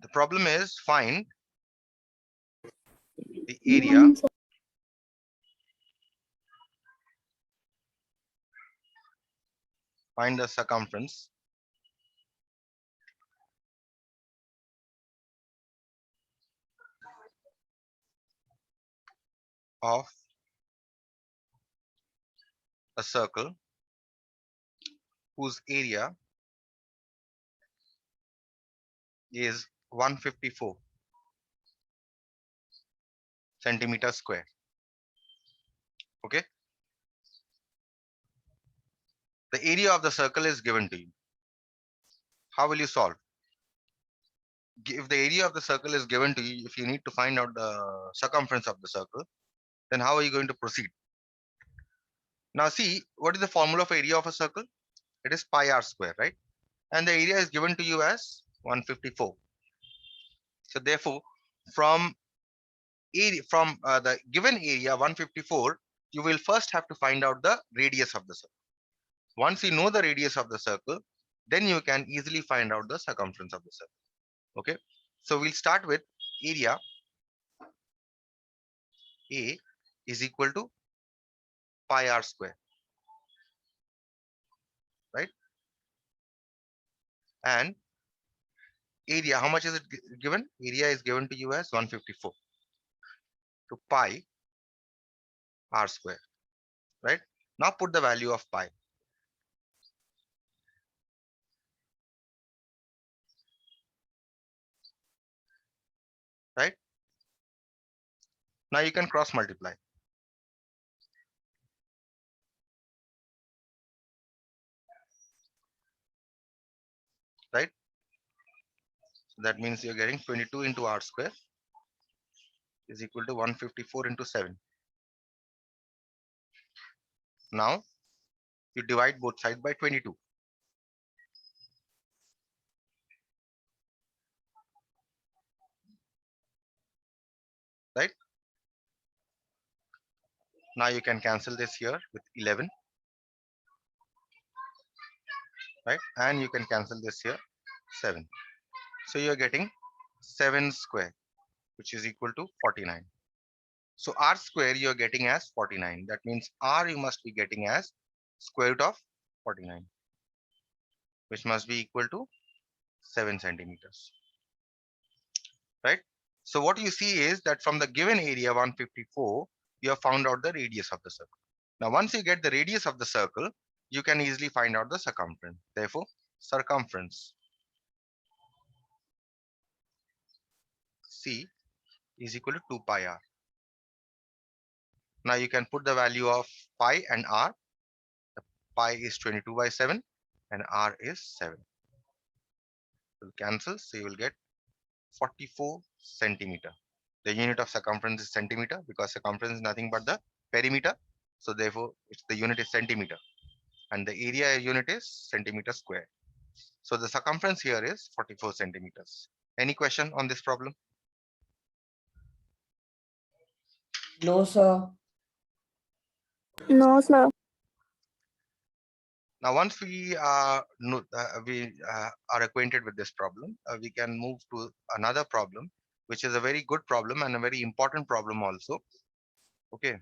The problem is find the area find the circumference of a circle whose area is 154 centimeters square. Okay, the area of the circle is given to you. How will you solve? If the area of the circle is given to you, if you need to find out the circumference of the circle, then how are you going to proceed? Now see, what is the formula for area of a circle? It is pi r square, right? And the area is given to you as 154. So therefore, from the given area 154, you will first have to find out the radius of the circle. Once you know the radius of the circle, then you can easily find out the circumference of the circle. Okay, so we'll start with area A is equal to pi r square, right? And area, how much is it given? Area is given to you as 154 to pi r square, right? Now put the value of pi. Right? Now you can cross multiply. Right? So that means you're getting 22 into r square is equal to 154 into 7. Now you divide both sides by 22. Right? Now you can cancel this here with 11. Right? And you can cancel this here 7. So you're getting 7 square, which is equal to 49. So r square you're getting as 49. That means r you must be getting as square root of 49, which must be equal to 7 centimeters. Right? So what you see is that from the given area 154, you have found out the radius of the circle. Now, once you get the radius of the circle, you can easily find out the circumference. Therefore, circumference C is equal to 2 pi r. Now you can put the value of pi and r. The pi is 22 by 7 and r is 7. Will cancel, so you will get 44 centimeter. The unit of circumference is centimeter because circumference is nothing but the perimeter. So therefore, the unit is centimeter and the area unit is centimeter square. So the circumference here is 44 centimeters. Any question on this problem? No, sir. No, sir. Now, once we are acquainted with this problem, we can move to another problem, which is a very good problem and a very important problem also. Okay.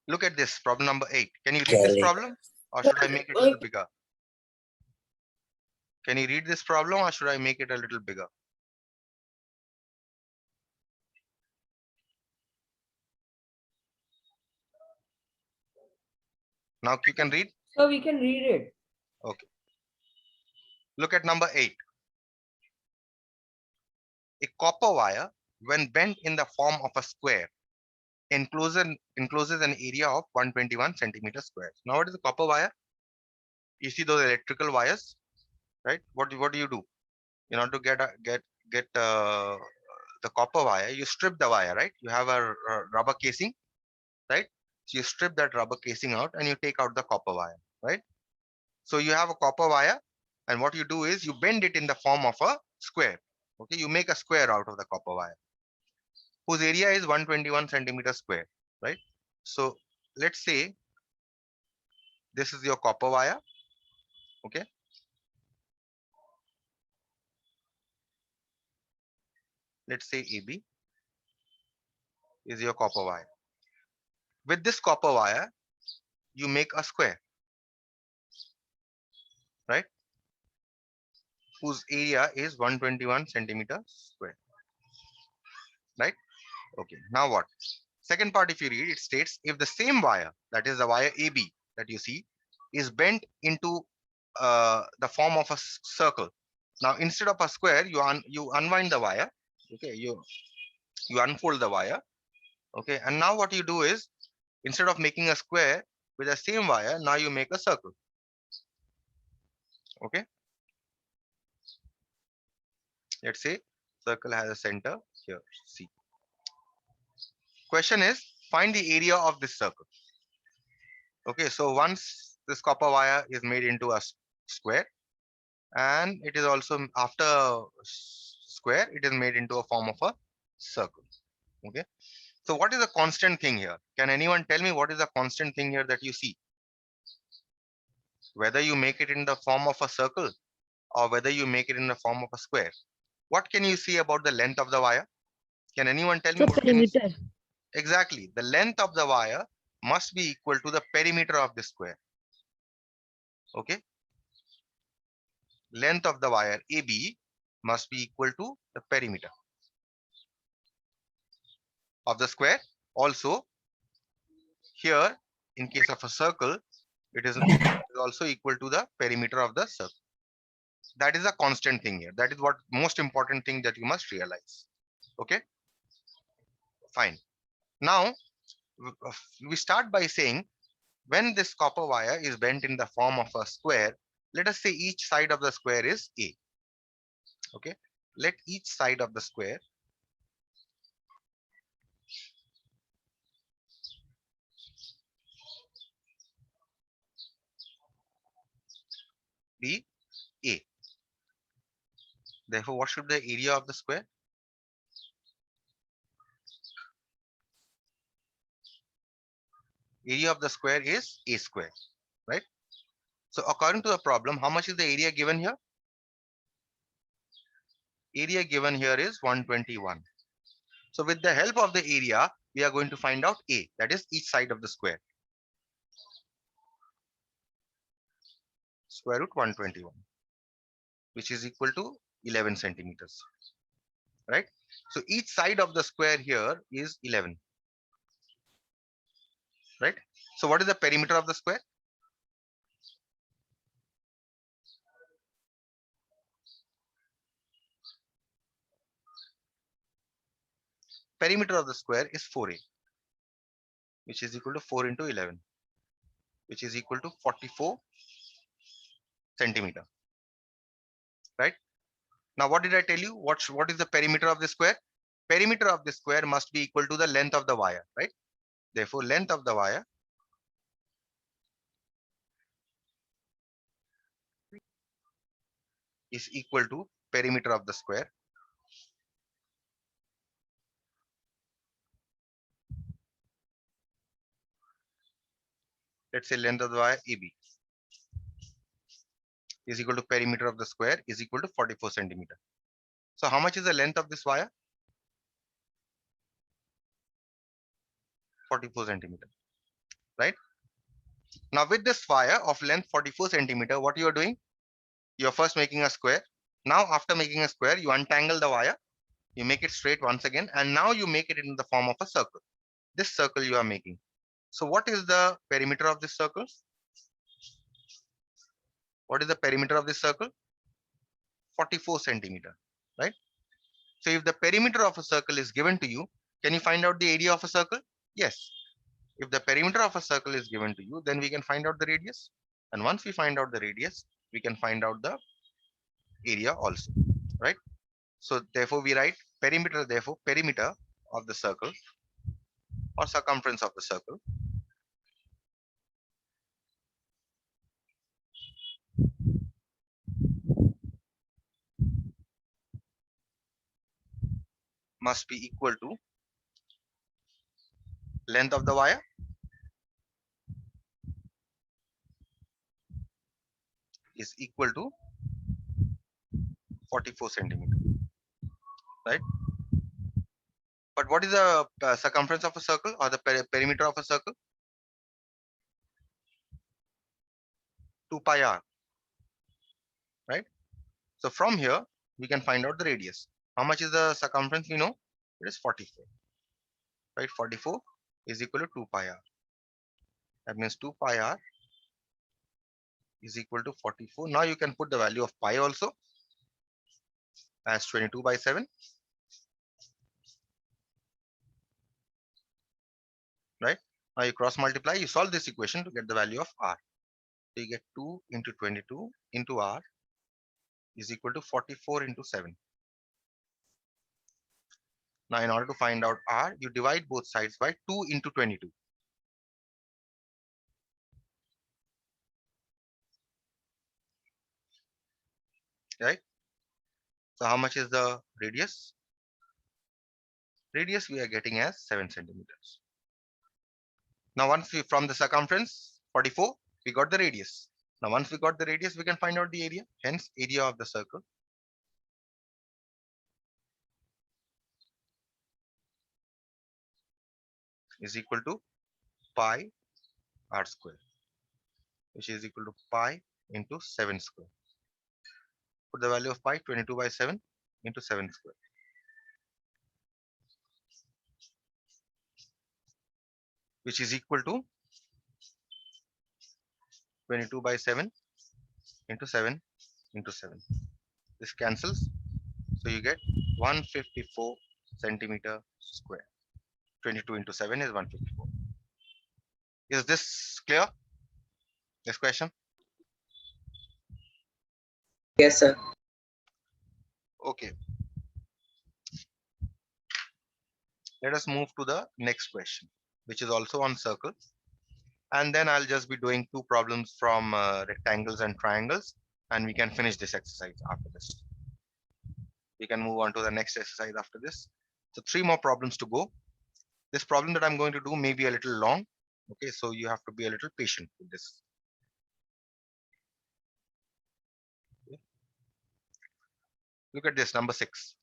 Look at this problem number 8. Can you read this problem, or should I make it a little bigger? Can you read this problem, or should I make it a little bigger? Now you can read? So we can read it. Okay. Look at number 8. A copper wire, when bent in the form of a square, encloses an area of 121 centimeters square. Now what is a copper wire? You see those electrical wires, right? What do you do? In order to get the copper wire, you strip the wire, right? You have a rubber casing, right? So you strip that rubber casing out and you take out the copper wire, right? So you have a copper wire, and what you do is you bend it in the form of a square. Okay, you make a square out of the copper wire, whose area is 121 centimeters square, right? So let's say this is your copper wire. Okay, let's say AB is your copper wire. With this copper wire, you make a square, right? Whose area is 121 centimeters square, right? Okay, now what? Second part, if you read, it states if the same wire, that is the wire AB that you see, is bent into the form of a circle. Now, instead of a square, you unwind the wire. Okay, you unfold the wire. Okay, and now what you do is, instead of making a square with the same wire, now you make a circle. Okay, let's say circle has a center here, C. Question is, find the area of this circle. Okay, so once this copper wire is made into a square, and it is also after square, it is made into a form of a circle. Okay, so what is the constant thing here? Can anyone tell me what is the constant thing here that you see? Whether you make it in the form of a circle or whether you make it in the form of a square. What can you see about the length of the wire? Can anyone tell me So what can you see? perimeter. Exactly. The length of the wire must be equal to the perimeter of the square. Okay. Length of the wire AB must be equal to the perimeter of the square. Also, here, in case of a circle, it is also equal to the perimeter of the circle. That is a constant thing here. That is what most important thing that you must realize. Okay. Fine. Now, we start by saying when this copper wire is bent in the form of a square, let us say each side of the square is A. Okay. Let each side of the square be A. Therefore, what should the area of the square? Area of the square is A square, right? So according to the problem, how much is the area given here? Area given here is 121. So with the help of the area, we are going to find out A, that is each side of the square. Square root 121, which is equal to 11 centimeters, right? So each side of the square here is 11, right? So what is the perimeter of the square? Perimeter of the square is 4A, which is equal to 4 into 11, which is equal to 44 centimeter, right? Now, what did I tell you? What is the perimeter of the square? Perimeter of the square must be equal to the length of the wire, right? Therefore, length of the wire is equal to perimeter of the square. Let's say length of the wire AB is equal to perimeter of the square is equal to 44 centimeter. So how much is the length of this wire? 44 centimeter, right? Now with this wire of length 44 centimeter, what you are doing? You're first making a square. Now after making a square, you untangle the wire, you make it straight once again, and now you make it in the form of a circle. This circle you are making. So what is the perimeter of this circle? What is the perimeter of this circle? 44 centimeter, right? So if the perimeter of a circle is given to you, can you find out the area of a circle? Yes. If the perimeter of a circle is given to you, then we can find out the radius. And once we find out the radius, we can find out the area also, right? So therefore we write perimeter, therefore perimeter of the circle or circumference of the circle must be equal to length of the wire is equal to 44 centimeter, right? But what is the circumference of a circle or the perimeter of a circle? 2 pi r, right? So from here, we can find out the radius. How much is the circumference? We know it is 44, right? 44 is equal to 2 pi r. That means 2 pi r is equal to 44. Now you can put the value of pi also as 22 by 7, right? Now you cross multiply, you solve this equation to get the value of r. So you get 2 into 22 into r is equal to 44 into 7. Now in order to find out r, you divide both sides by 2 into 22. Right? So how much is the radius? Radius we are getting as 7 centimeters. Now once we from the circumference 44, we got the radius. Now once we got the radius, we can find out the area. Hence area of the circle is equal to pi r square, which is equal to pi into 7 square. Put the value of pi 22 by 7 into 7 square, which is equal to 22 by 7 into 7 into 7. This cancels. So you get 154 centimeter square. 22 into 7 is 154. Is this clear? This question? Yes, sir. Okay. Let us move to the next question, which is also on circle. And then I'll just be doing two problems from rectangles and triangles, and we can finish this exercise after this. We can move on to the next exercise after this. So 3 more problems to go. This problem that I'm going to do may be a little long. Okay, so you have to be a little patient with this. Okay. Look at this, number 6.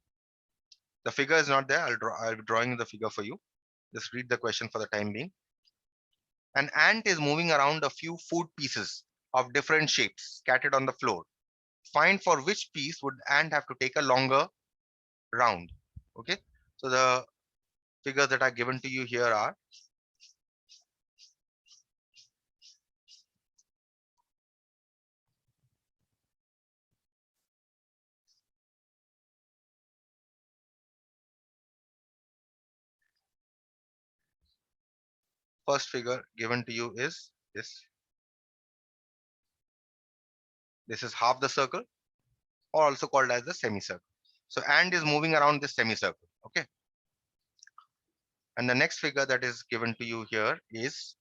The figure is not there. I'll be drawing the figure for you. Just read the question for the time being. An ant is moving around a few food pieces of different shapes scattered on the floor. Find for which piece would ant have to take a longer round. Okay, so the figures that are given to you here are first figure given to you is this. This is half the circle, or also called as the semicircle. So ant is moving around this semicircle. Okay, and the next figure that is given to you here is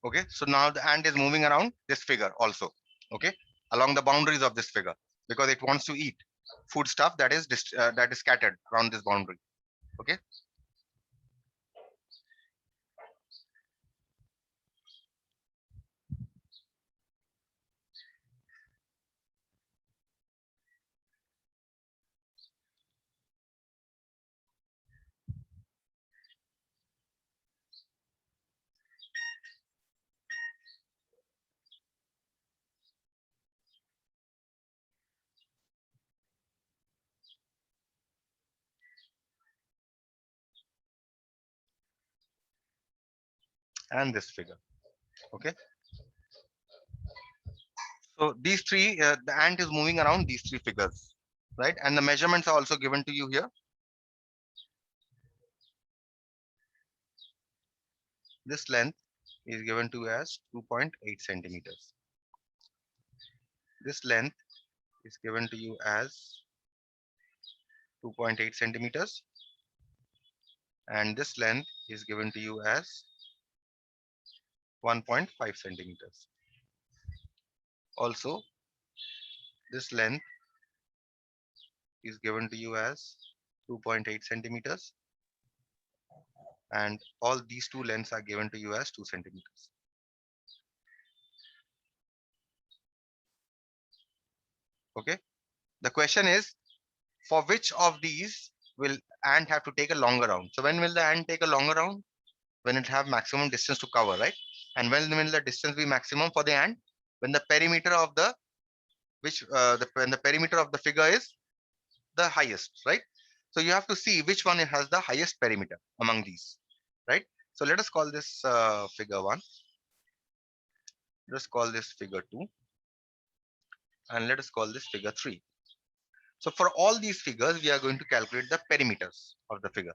okay. So now the ant is moving around this figure also. Okay, along the boundaries of this figure, because it wants to eat food stuff that is that is scattered around this boundary. Okay, and this figure. Okay. So these three, the ant is moving around these three figures, right? And the measurements are also given to you here. This length is given to as 2.8 centimeters. This length is given to you as 2.8 centimeters. And this length is given to you as 1.5 centimeters. Also, this length is given to you as 2.8 centimeters. And all these two lengths are given to you as 2 centimeters. Okay. The question is, for which of these will ant have to take a longer round? So when will the ant take a longer round? When it have maximum distance to cover, right? And when will the distance be maximum for the ant? When the perimeter of the when the perimeter of the figure is the highest, right? So you have to see which one has the highest perimeter among these, right? So let us call this figure 1. Let us call this figure 2. And let us call this figure 3. So for all these figures, we are going to calculate the perimeters of the figure.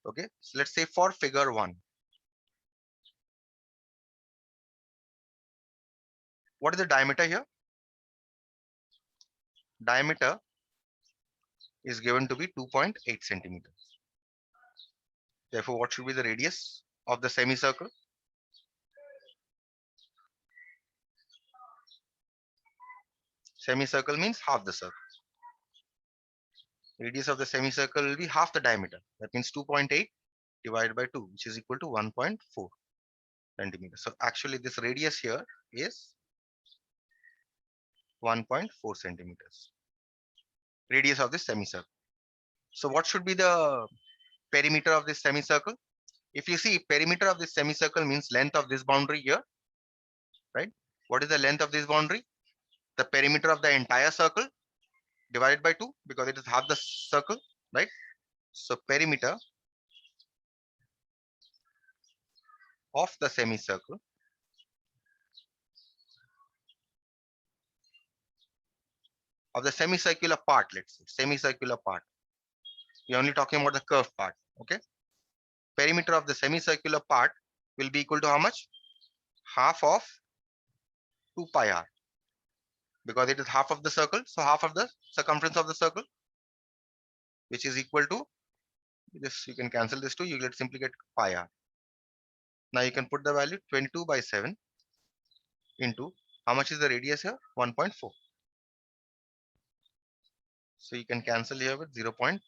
Okay, so let's say for figure 1, what is the diameter here? Diameter is given to be 2.8 centimeters. Therefore, what should be the radius of the semicircle? Semicircle means half the circle. Radius of the semicircle will be half the diameter. That means 2.8 divided by 2, which is equal to 1.4 centimeters. So actually this radius here is 1.4 centimeters. Radius of this semicircle. So what should be the perimeter of this semicircle? If you see, perimeter of this semicircle means length of this boundary here, right? What is the length of this boundary? The perimeter of the entire circle divided by 2, because it is half the circle, right? So perimeter of the semicircle of the semicircular part, let's say semicircular part. We're only talking about the curved part. Okay. Perimeter of the semicircular part will be equal to how much? Half of 2 pi r, because it is half of the circle. So half of the circumference of the circle, which is equal to this. You can cancel this 2. You will simply get pi r. Now you can put the value 22 by 7 into how much is the radius here? 1.4. So you can cancel here with 0.2.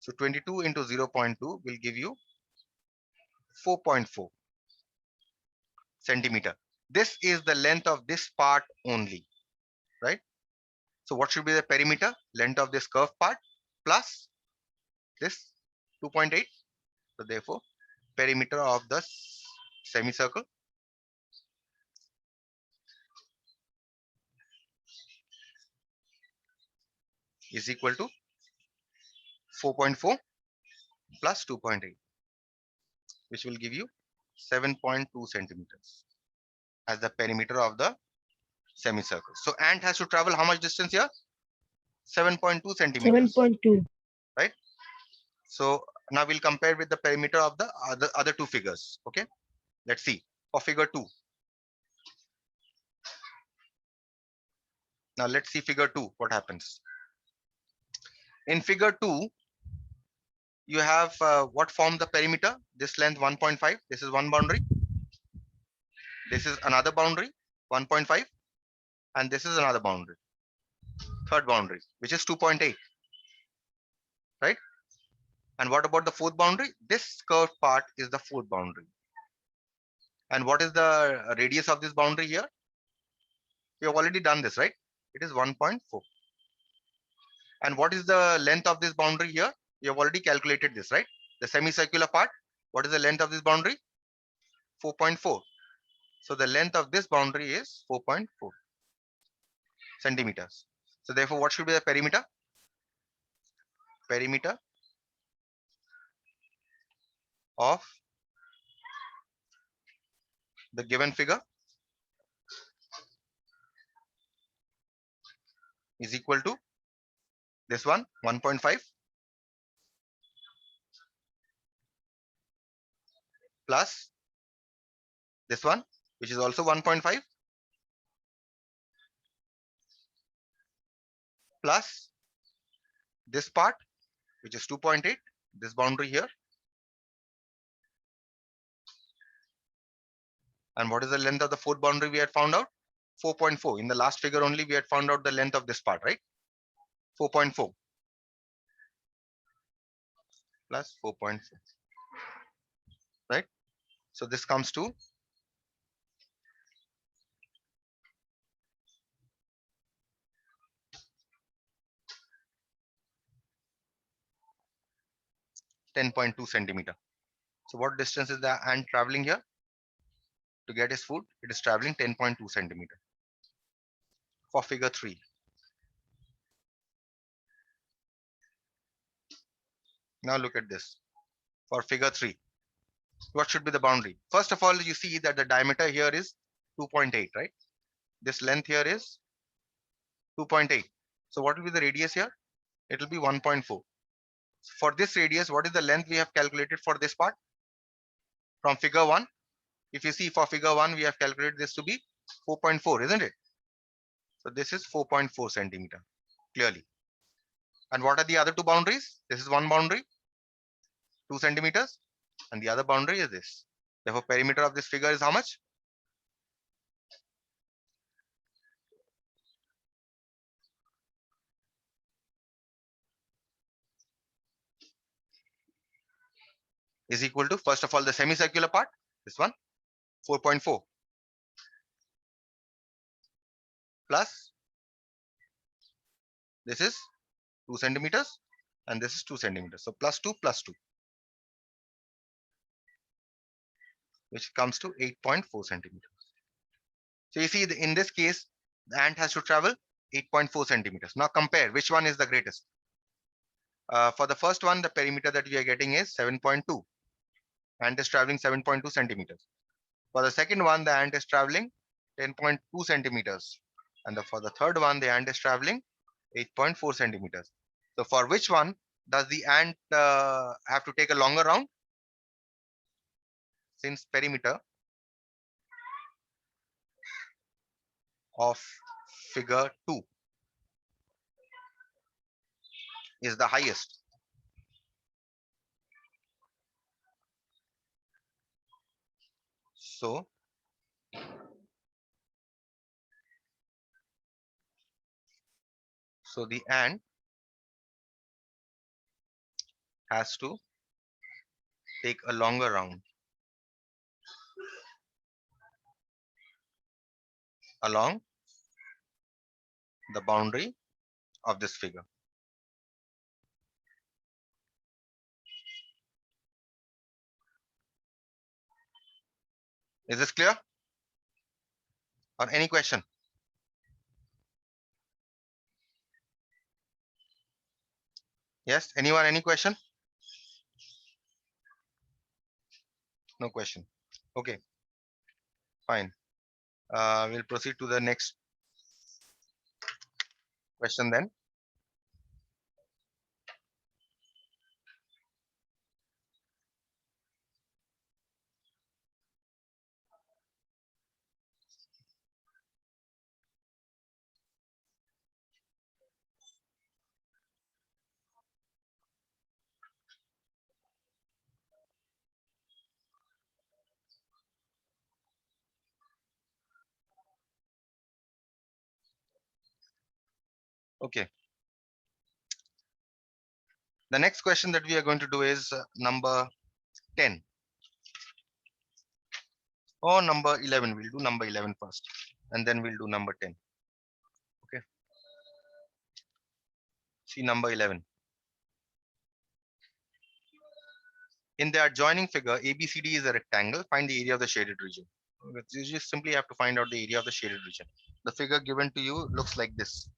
So 22 into 0.2 will give you 4.4 centimeter. This is the length of this part only, right? So what should be the perimeter? Length of this curved part plus this 2.8. So therefore, perimeter of the semicircle is equal to 4.4 plus 2.8, which will give you 7.2 centimeters as the perimeter of the semicircle. So ant has to travel how much distance here? 7.2 centimeters, 7.2. right? So now we'll compare with the perimeter of the other two figures. Okay, let's see for figure 2. Now let's see figure 2, what happens. In figure 2, you have what form the perimeter? This length 1.5. This is one boundary. This is another boundary, 1.5. And this is another boundary, third boundary, which is 2.8. Right? And what about the fourth boundary? This curved part is the fourth boundary. And what is the radius of this boundary here? We have already done this, right? It is 1.4. And what is the length of this boundary here? We have already calculated this, right? The semicircular part. What is the length of this boundary? 4.4. So the length of this boundary is 4.4 centimeters. So therefore, what should be the perimeter? Perimeter of the given figure is equal to this one 1.5 plus this one, which is also 1.5 plus this part, which is 2.8, this boundary here. And what is the length of the fourth boundary we had found out? 4.4. In the last figure only, we had found out the length of this part, right? 4.4 plus 4.4, right? So this comes to 10.2 centimeter. So what distance is the ant traveling here to get his food? It is traveling 10.2 centimeter. For figure 3. Now look at this. For figure 3, what should be the boundary? First of all, you see that the diameter here is 2.8, right? This length here is 2.8. So what will be the radius here? It will be 1.4. For this radius, what is the length we have calculated for this part? From figure 1, if you see for figure 1, we have calculated this to be 4.4, isn't it? So this is 4.4 centimeter, clearly. And what are the other two boundaries? This is one boundary, 2 centimeters, and the other boundary is this. Therefore, perimeter of this figure is how much? Is equal to, first of all, the semicircular part, this one, 4.4 plus this is 2 centimeters and this is 2 centimeters. So plus 2 plus 2, which comes to 8.4 centimeters. So you see, in this case, the ant has to travel 8.4 centimeters. Now compare which one is the greatest. For the first one, the perimeter that we are getting is 7.2. Ant is traveling 7.2 centimeters. For the second one, the ant is traveling 10.2 centimeters. And for the third one, the ant is traveling 8.4 centimeters. So for which one does the ant have to take a longer round? Since perimeter of figure 2 is the highest. So the ant has to take a longer round along the boundary of this figure. Is this clear? Or any question? Yes, anyone, any question? No question. Okay, fine. We'll proceed to the next question then. Okay. The next question that we are going to do is number 10. Or number 11. We'll do number 11 first, and then we'll do number 10. Okay. See number 11. In the adjoining figure, ABCD is a rectangle. Find the area of the shaded region. You just simply have to find out the area of the shaded region. The figure given to you looks like this.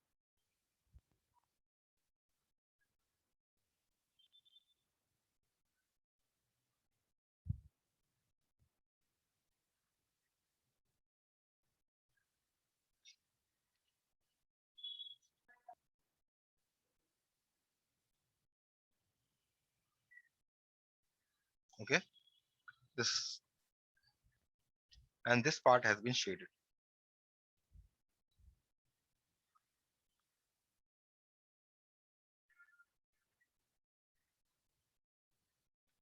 Okay, this and this part has been shaded.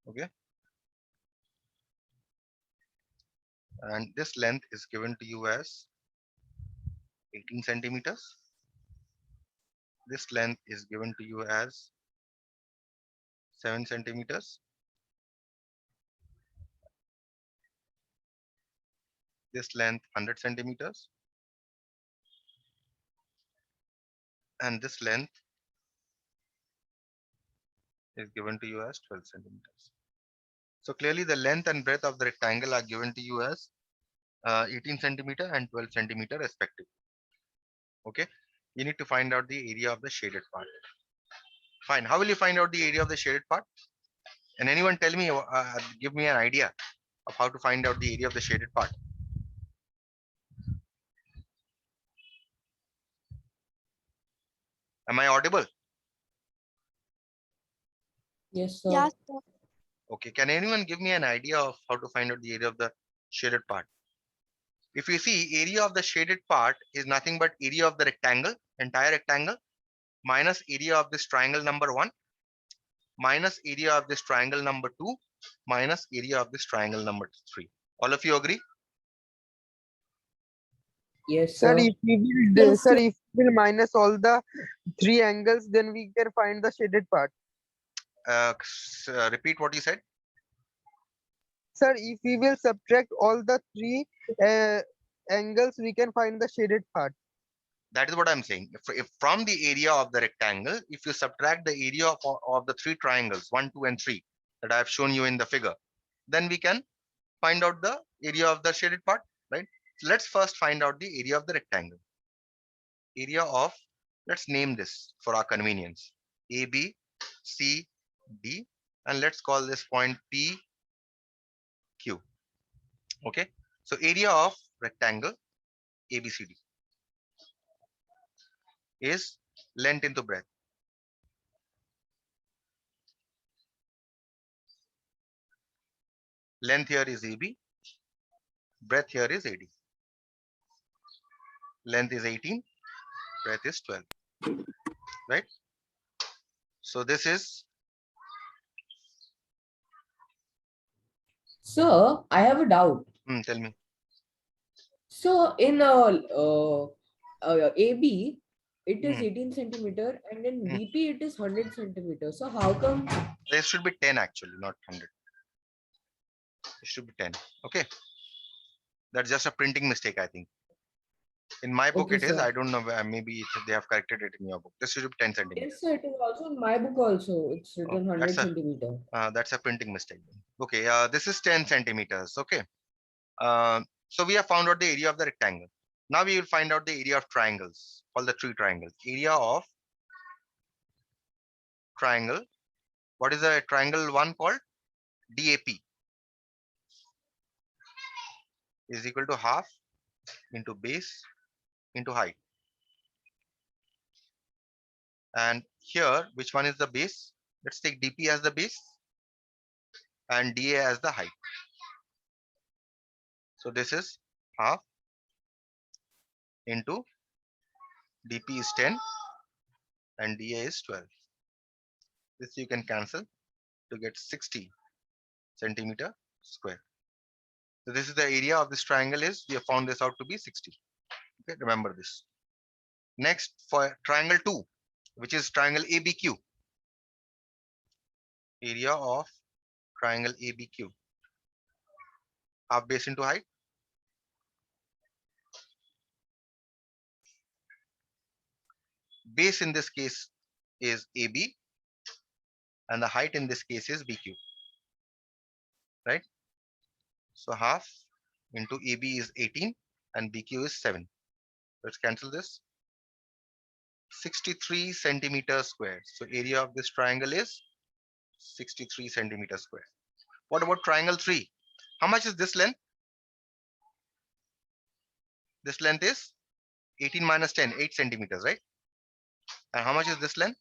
Okay, and this length is given to you as 18 centimeters. This length is given to you as 7 centimeters. This length 100 centimeters, and this length is given to you as 12 centimeters. So clearly the length and breadth of the rectangle are given to you as 18 centimeter and 12 centimeter respectively. Okay, you need to find out the area of the shaded part. Fine. How will you find out the area of the shaded part? And anyone tell me, give me an idea of how to find out the area of the shaded part. Am I audible? Yes, sir. Yes, sir. Okay. Can anyone give me an idea of how to find out the area of the shaded part? If you see, area of the shaded part is nothing but area of the rectangle, entire rectangle, minus area of this triangle number 1, minus area of this triangle number 2, minus area of this triangle number 3. All of you agree? Yes, Sir, sir. if we will, Yes, sir, sir. if we will minus all the three angles, then we can find the shaded part. Repeat what you said. Sir, if we will subtract all the three angles, we can find the shaded part. That is what I'm saying. If from the area of the rectangle, if you subtract the area of the 3 triangles, 1, 2, and 3, that I have shown you in the figure, then we can find out the area of the shaded part, right? So let's first find out the area of the rectangle. Area of, let's name this for our convenience, A, B, C, D, and let's call this point P, Q. Okay. So area of rectangle ABCD is length into breadth. Length here is AB, breadth here is AD. Length is 18, breadth is 12, right? So this is, Sir, I have a doubt. tell me. So in AB, it is Hmm. 18 centimeter, and in Hmm. BP, it is 100 centimeters. So how come? There should be 10 actually, not 100. It should be 10. Okay. That's just a printing mistake, I think. In my book Okay, it is. sir. I don't know where, maybe they have corrected it in your book. This should be 10 centimeters. Yes, sir. It is also in my book also. It's Oh, written 100 centimeter. that's a printing mistake. Okay, this is 10 centimeters. Okay. So we have found out the area of the rectangle. Now we will find out the area of triangles, all the 3 triangles. Area of triangle. What is the triangle 1 called? DAP is equal to half into base into height. And here, which one is the base? Let's take DP as the base and DA as the height. So this is half into DP is 10 and DA is 12. This you can cancel to get 60 centimeter square. So this is the area of this triangle is, we have found this out to be 60. Okay, remember this. Next for triangle 2, which is triangle ABQ. Area of triangle ABQ. Half base into height. Base in this case is AB and the height in this case is BQ. Right? So half into AB is 18 and BQ is 7. Let's cancel this. 63 centimeters square. So area of this triangle is 63 centimeters square. What about triangle 3? How much is this length? This length is 18 minus 10, 8 centimeters, right? And how much is this length?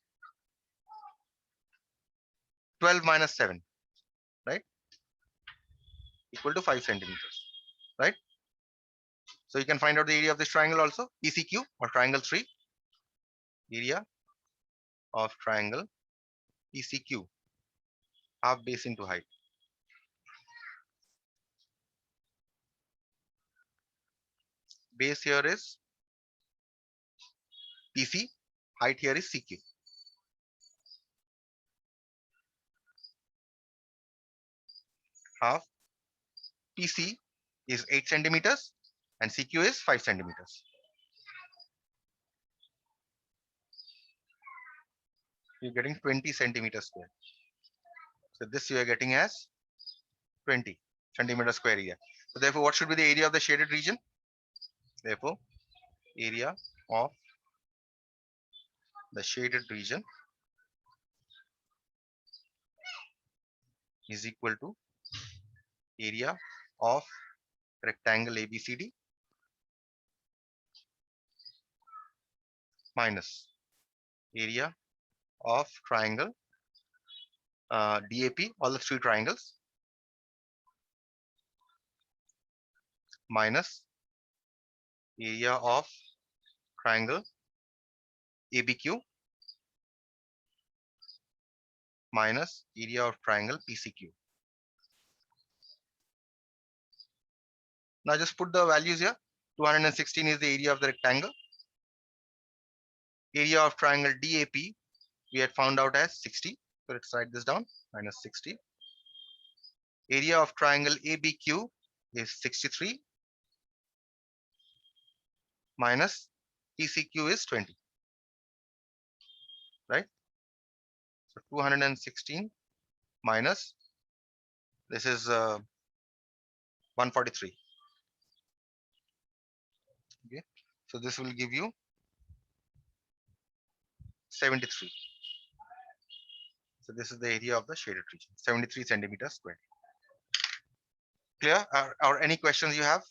12 minus 7, right? equal to 5 centimeters, right? So you can find out the area of this triangle also, PCQ or triangle 3. Area of triangle PCQ, half base into height. Base here is PC, height here is CQ. Half PC is 8 centimeters and CQ is 5 centimeters. You're getting 20 centimeters square. So this you are getting as 20 centimeter square area. So therefore, what should be the area of the shaded region? Therefore, area of the shaded region is equal to area of rectangle ABCD minus area of triangle DAP, all the 3 triangles, minus area of triangle ABQ minus area of triangle PCQ. Now just put the values here. 216 is the area of the rectangle. Area of triangle DAP we had found out as 60. So let's write this down, minus 60. Area of triangle ABQ is 63 minus PCQ is 20, right? So 216 minus, this is 143. Okay, so this will give you 73. So this is the area of the shaded region, 73 centimeters square. Clear? Or any questions you have?